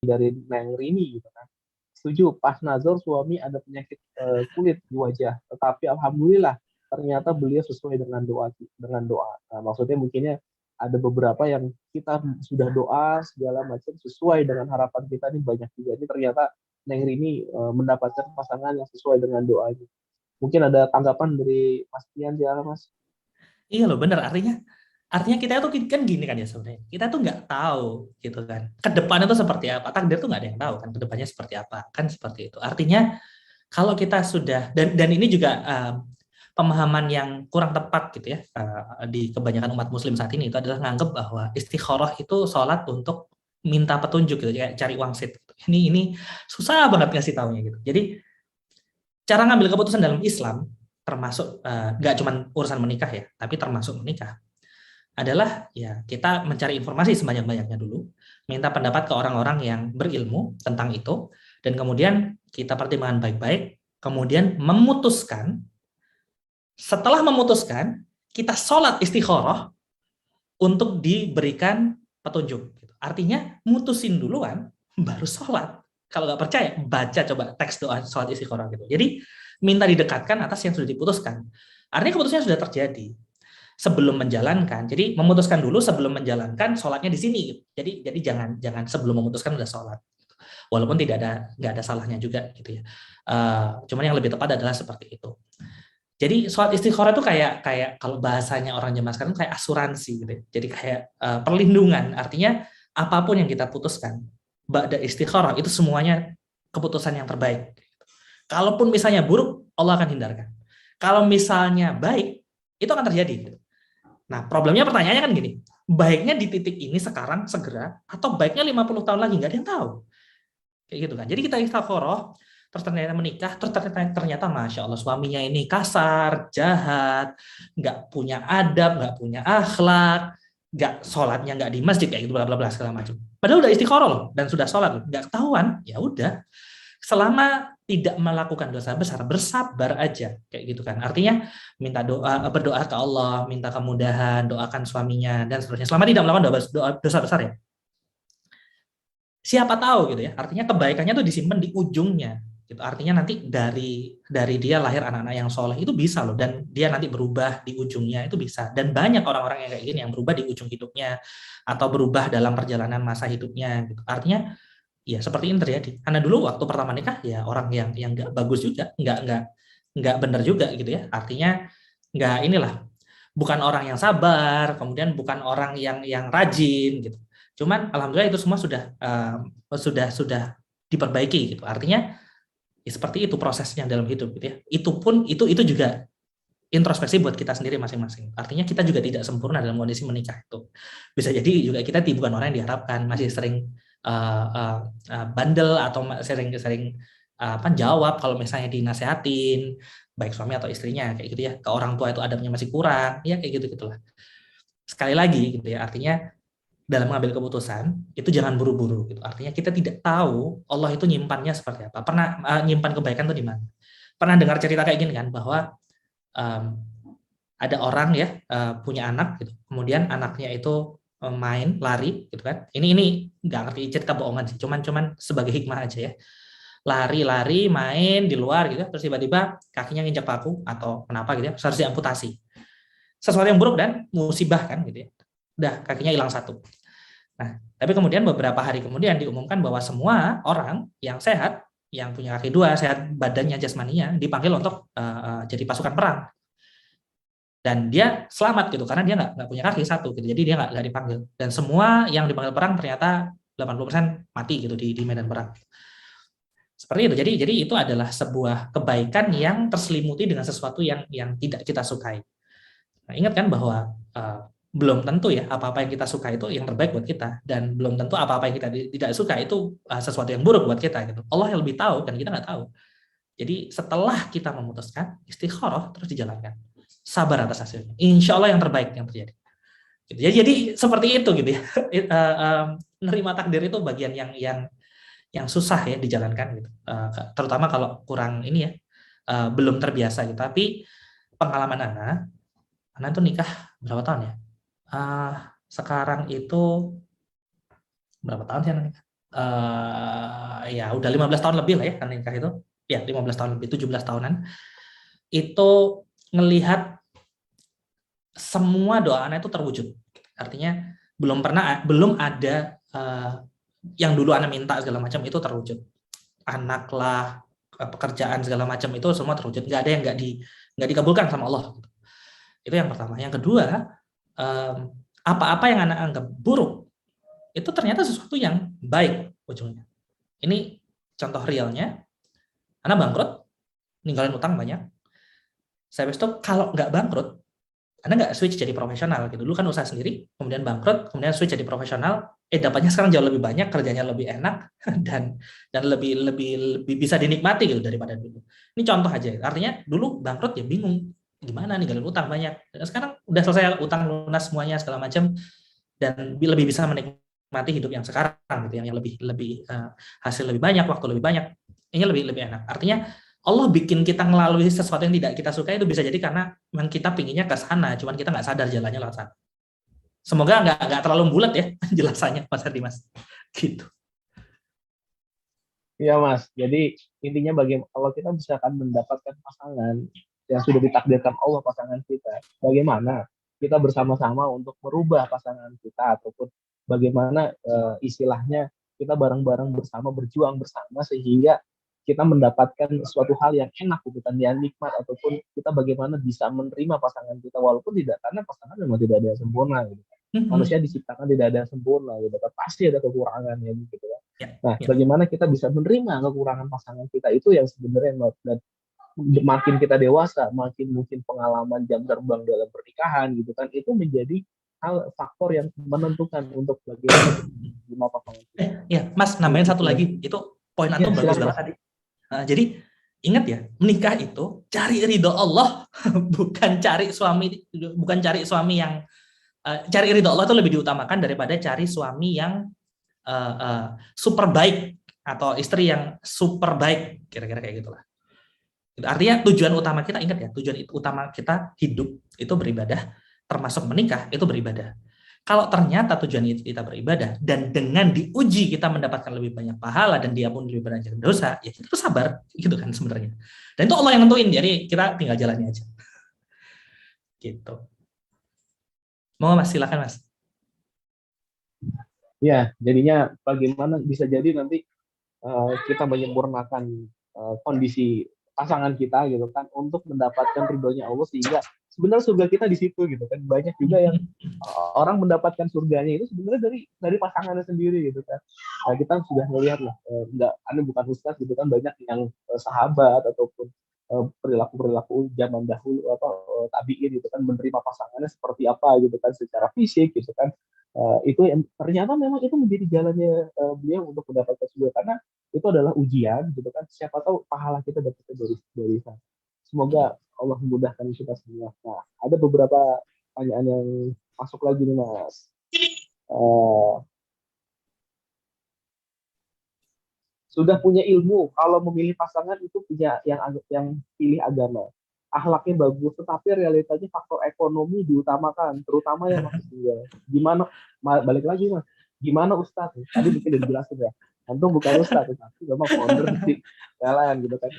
dari Neng Rini gitu kan. Setuju, pas nazar suami ada penyakit kulit di wajah, tetapi alhamdulillah ternyata beliau sesuai dengan doa. Nah, maksudnya mungkinnya ada beberapa yang kita sudah doa segala macam sesuai dengan harapan kita, ini banyak juga. Ini ternyata Neng Rini mendapatkan pasangan yang sesuai dengan doanya. Mungkin ada tanggapan dari Mas Tian, ya Mas? Iya loh, bener. Artinya kita tuh kan gini kan ya sebenarnya. Kita tuh nggak tahu gitu kan. Ke depannya tuh seperti apa. Takdir tuh nggak ada yang tahu kan. Ke depannya seperti apa. Kan seperti itu. Artinya kalau kita sudah, dan ini juga pemahaman yang kurang tepat gitu ya. Di kebanyakan umat muslim saat ini itu adalah nganggep bahwa istikharah itu sholat untuk minta petunjuk gitu. Kayak cari wangsit. Ini susah banget ngasih taunya gitu. Jadi cara ngambil keputusan dalam Islam termasuk nggak cuma urusan menikah ya, tapi termasuk menikah adalah ya kita mencari informasi sebanyak-banyaknya dulu, minta pendapat ke orang-orang yang berilmu tentang itu, dan kemudian kita pertimbangkan baik-baik, kemudian memutuskan. Setelah memutuskan, kita sholat istikharah untuk diberikan petunjuk. Artinya mutusin duluan, baru sholat. Kalau nggak percaya, baca coba teks doa sholat istikharah gitu. Jadi minta didekatkan atas yang sudah diputuskan. Artinya keputusannya sudah terjadi sebelum menjalankan. Jadi memutuskan dulu sebelum menjalankan, sholatnya di sini. Jadi jangan sebelum memutuskan udah sholat. Walaupun nggak ada salahnya juga gitu ya. Cuman yang lebih tepat adalah seperti itu. Jadi sholat istikharah itu kayak kalau bahasanya orang zaman sekarang kayak asuransi gitu. Jadi kayak perlindungan. Artinya apapun yang kita putuskan, ba'da istikharah itu semuanya keputusan yang terbaik. Kalaupun misalnya buruk, Allah akan hindarkan. Kalau misalnya baik, itu akan terjadi. Nah, problemnya pertanyaannya kan gini, baiknya di titik ini sekarang segera atau baiknya 50 tahun lagi, nggak ada yang tahu. Kayak gitu kan. Jadi kita istikharah, terus ternyata menikah, terus ternyata Masya Allah suaminya ini kasar, jahat, nggak punya adab, nggak punya akhlak, nggak sholatnya nggak di masjid, kayak gitu, bla bla bla segala macam. Padahal udah istikharah loh, dan sudah sholat loh, nggak ketahuan, ya udah. Selama tidak melakukan dosa besar, bersabar aja, kayak gitu kan. Artinya minta doa, berdoa ke Allah, minta kemudahan, doakan suaminya dan seterusnya. Selama tidak melakukan dosa besar ya. Siapa tahu gitu ya. Artinya kebaikannya tuh disimpan di ujungnya. Gitu. Artinya nanti dari dia lahir anak-anak yang soleh itu bisa loh, dan dia nanti berubah di ujungnya itu bisa. Dan banyak orang-orang yang kayak gini yang berubah di ujung hidupnya atau berubah dalam perjalanan masa hidupnya. Gitu. Artinya ya seperti ini terjadi. Karena dulu waktu pertama nikah ya orang yang nggak bagus juga, nggak benar juga gitu ya. Artinya nggak inilah, bukan orang yang sabar, kemudian bukan orang yang rajin gitu. Cuman alhamdulillah itu semua sudah diperbaiki gitu. Artinya ya seperti itu prosesnya dalam hidup gitu ya. Itu juga introspeksi buat kita sendiri masing-masing. Artinya kita juga tidak sempurna dalam kondisi menikah itu. Bisa jadi juga kita bukan orang yang diharapkan, masih sering bandel atau sering jawab kalau misalnya dinasehatin, baik suami atau istrinya kayak gitu ya. Ke orang tua itu adabnya masih kurang, ya kayak gitu gitulah. Sekali lagi gitu ya, artinya dalam mengambil keputusan itu jangan buru-buru gitu. Artinya kita tidak tahu Allah itu nyimpannya seperti apa. Pernah nyimpan kebaikan itu di mana? Pernah dengar cerita kayak gini kan, bahwa um, ada orang ya punya anak gitu, kemudian anaknya itu main lari gitu kan. Ini nggak ngerti cerita bohongan sih, cuman sebagai hikmah aja ya. Lari-lari main di luar gitu, terus tiba-tiba kakinya nginjak paku atau kenapa gitu ya, harus diamputasi. Sesuatu yang buruk dan musibah kan gitu ya. Udah kakinya hilang satu. Nah, tapi kemudian beberapa hari kemudian diumumkan bahwa semua orang yang sehat, yang punya kaki dua, sehat badannya, jasmaninya, dipanggil untuk jadi pasukan perang. Dan dia selamat gitu, karena dia nggak punya kaki satu gitu, jadi dia nggak dipanggil. Dan semua yang dipanggil perang ternyata 80% mati gitu di medan perang. Seperti itu. Jadi itu adalah sebuah kebaikan yang terselimuti dengan sesuatu yang tidak kita sukai. Nah, ingat kan bahwa belum tentu ya apa-apa yang kita suka itu yang terbaik buat kita, dan belum tentu apa-apa yang kita tidak suka itu sesuatu yang buruk buat kita gitu. Allah yang lebih tahu dan kita nggak tahu. Jadi setelah kita memutuskan, istikharah terus dijalankan, sabar atas hasilnya. Insya Allah yang terbaik yang terjadi. Gitu. Jadi seperti itu gitu ya. Menerima takdir itu bagian yang susah ya dijalankan gitu. Terutama kalau kurang ini ya, belum terbiasa gitu. Tapi pengalaman Ana tuh nikah berapa tahun ya? Sekarang itu berapa tahun sih Ana nikah? ya udah 15 tahun lebih lah ya kan nikah itu. Ya, 15 tahun lebih, 17 tahunan. Itu ngelihat semua doa anak itu terwujud. Artinya belum ada yang dulu anak minta segala macam itu terwujud. Anak lah, pekerjaan segala macam itu semua terwujud. Nggak ada yang nggak dikabulkan sama Allah. Itu yang pertama. Yang kedua, apa-apa yang anak anggap buruk itu ternyata sesuatu yang baik ujungnya. Ini contoh realnya, anak bangkrut, ninggalin utang banyak. Saya itu kalau nggak bangkrut, Anda nggak switch jadi profesional gitu. Dulu kan usaha sendiri, kemudian bangkrut, kemudian switch jadi profesional, dapatnya sekarang jauh lebih banyak, kerjanya lebih enak dan lebih bisa dinikmati gitu daripada dulu. Ini contoh aja. Artinya dulu bangkrut ya bingung gimana ninggalin utang banyak. Sekarang udah selesai utang lunas semuanya segala macam dan lebih bisa menikmati hidup yang sekarang gitu, yang lebih hasil lebih banyak, waktu lebih banyak. Ini lebih enak. Artinya Allah bikin kita melalui sesuatu yang tidak kita suka itu bisa jadi karena memang kita pinginnya ke sana, cuman kita nggak sadar jalannya lewat sana. Semoga nggak terlalu bulat ya jelasannya Mas Herdi Mas. Gitu. Iya Mas, jadi intinya bagaimana kalau kita misalkan mendapatkan pasangan yang sudah ditakdirkan Allah pasangan kita, bagaimana kita bersama-sama untuk merubah pasangan kita ataupun bagaimana istilahnya kita bareng-bareng bersama berjuang bersama sehingga kita mendapatkan suatu hal yang enak bukan yang nikmat ataupun kita bagaimana bisa menerima pasangan kita walaupun tidak karena pasangan memang tidak ada yang sempurna gitu. Manusia diciptakan tidak ada yang sempurna gitu, pasti ada kekurangannya gitu kan. Nah, bagaimana kita bisa menerima kekurangan pasangan kita itu yang sebenarnya dan makin kita dewasa, makin mungkin pengalaman jam terbang dalam pernikahan gitu kan, itu menjadi faktor yang menentukan untuk bagaimana menerima pasangan kita. Ya, Mas, nambahin satu lagi, itu poin antum bagus banget tadi. Jadi ingat ya, menikah itu cari ridho Allah, bukan cari suami yang cari ridho Allah itu lebih diutamakan daripada cari suami yang super baik atau istri yang super baik, kira-kira kayak gitulah. Artinya tujuan utama kita, ingat ya, tujuan utama kita hidup itu beribadah, termasuk menikah itu beribadah. Kalau ternyata tujuan kita beribadah dan dengan diuji kita mendapatkan lebih banyak pahala dan dia pun lebih banyak dosa, ya kita harus sabar, gitu kan sebenarnya. Dan itu Allah yang nentuin, jadi kita tinggal jalani aja. Gitu. Mau Mas, silakan Mas. Ya, jadinya bagaimana bisa jadi nanti kita menyempurnakan kondisi pasangan kita gitu kan untuk mendapatkan ridhonya Allah sehingga sebenarnya surga kita di situ gitu kan. Banyak juga yang orang mendapatkan surganya itu sebenarnya dari pasangannya sendiri gitu kan. Nah, kita sudah melihat lah, Anda bukan ustaz gitu kan, banyak yang sahabat ataupun perilaku zaman dahulu tabiin gitu kan menerima pasangannya seperti apa gitu kan secara fisik gitu kan. Itu yang ternyata memang itu menjadi jalannya beliau untuk mendapatkan surga karena itu adalah ujian gitu kan, siapa tahu pahala kita dapatnya dari sana. Semoga Allah memudahkan kita semua. Nah, ada beberapa pertanyaan yang masuk lagi nih Mas. Sudah punya ilmu kalau memilih pasangan itu punya yang pilih agama, akhlaknya bagus, tetapi realitanya faktor ekonomi diutamakan, terutama yang masih single. Gimana? Balik lagi Mas. Gimana Ustadz? Tadi mungkin udah dijelasin ya. Antum bukan Ustadz, tapi memang founder di PLN gitu kan.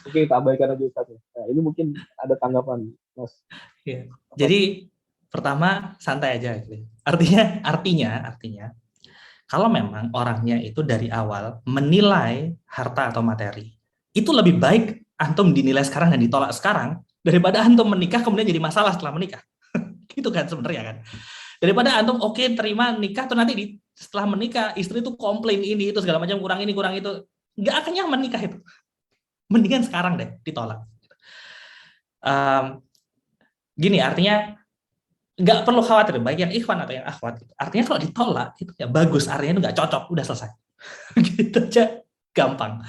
Oke, kita abaikan aja Ustadz. Nah, ini mungkin ada tanggapan Mas. Ya. Jadi pertama santai aja. Artinya kalau memang orangnya itu dari awal menilai harta atau materi, itu lebih baik antum dinilai sekarang dan ditolak sekarang daripada antum menikah kemudian jadi masalah setelah menikah. Gitu kan sebenarnya kan. Daripada antum terima nikah tuh nanti setelah menikah istri itu komplain ini itu segala macam, kurang ini kurang itu, nggak akan nyaman nikah itu. Mendingan sekarang deh ditolak. Gini artinya nggak perlu khawatir baik yang ikhwan atau yang akhwat. Artinya kalau ditolak itu ya bagus, artinya itu nggak cocok, udah selesai. Gitu aja, gampang.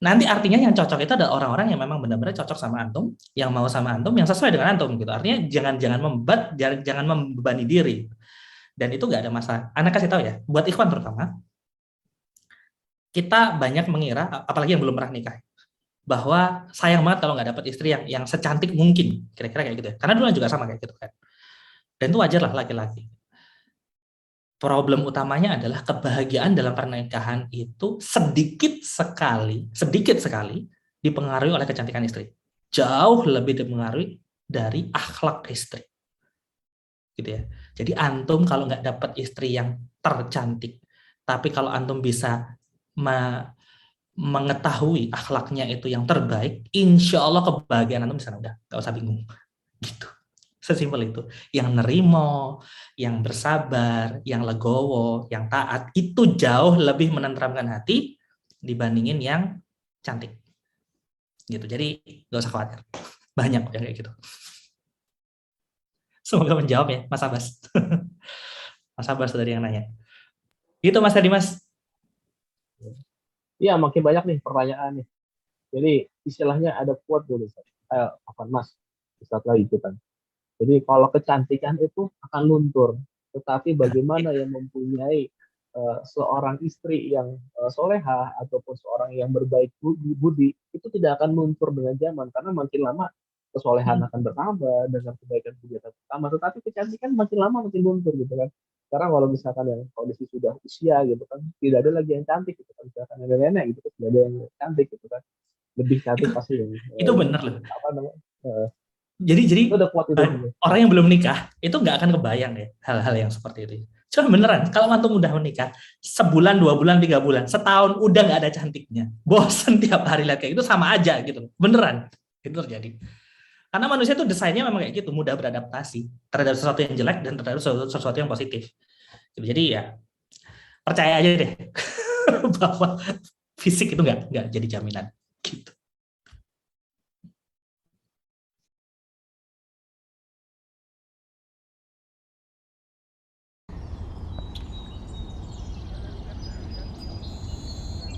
Nanti artinya yang cocok itu adalah orang-orang yang memang benar-benar cocok sama antum, yang mau sama antum, yang sesuai dengan antum gitu. Artinya jangan membebani diri. Dan itu nggak ada masalah. Anak kasih tahu ya, buat ikhwan terutama, kita banyak mengira, apalagi yang belum pernah nikah, bahwa sayang banget kalau nggak dapat istri yang secantik mungkin, kira-kira kayak gitu ya. Karena dulu juga sama kayak gitu kan. Dan itu wajar lah laki-laki. problem utamanya adalah kebahagiaan dalam pernikahan itu sedikit sekali dipengaruhi oleh kecantikan istri. Jauh lebih dipengaruhi dari akhlak istri. Gitu ya. Jadi antum kalau nggak dapat istri yang tercantik, tapi kalau antum bisa mengetahui akhlaknya itu yang terbaik, insya Allah kebahagiaan antum di sana udah nggak usah bingung. Gitu. Sesimpel itu. Yang nerimo, yang bersabar, yang legowo, yang taat, itu jauh lebih menenteramkan hati dibandingin yang cantik. Gitu. Jadi nggak usah khawatir. Banyak yang kayak gitu. Semoga menjawab ya, Mas Abbas. Mas Abbas tadi yang nanya. Gitu Mas tadi, Mas. Iya, makin banyak nih pertanyaannya. Jadi istilahnya ada quote dulu, apa Mas? Ustaz lagi itu kan. Jadi kalau kecantikan itu akan luntur, tetapi bagaimana yang mempunyai seorang istri yang soleha ataupun seorang yang berbaik budi itu tidak akan luntur dengan zaman karena makin lama kesolehan akan bertambah dengan kebaikan budi akan bertambah, tetapi kecantikan makin lama makin luntur gitu kan. Sekarang kalau misalkan yang kondisi sudah usia gitu kan, tidak ada lagi yang cantik gitu kan, misalkan nenek-nenek gitu kan, tidak ada yang cantik gitu kan, lebih cantik pasti yang Itu benar loh. apa namanya Jadi itu udah kuat itu. orang yang belum nikah itu nggak akan kebayang ya hal-hal yang seperti itu. Cuma beneran, kalau antum udah menikah, sebulan, 2 bulan, 3 bulan, setahun udah nggak ada cantiknya. Bosen tiap hari lihat kayak itu sama aja gitu. Beneran, itu terjadi. Karena manusia itu desainnya memang kayak gitu, mudah beradaptasi terhadap sesuatu yang jelek dan terhadap sesuatu yang positif. Jadi ya percaya aja deh bahwa fisik itu nggak jadi jaminan. Gitu.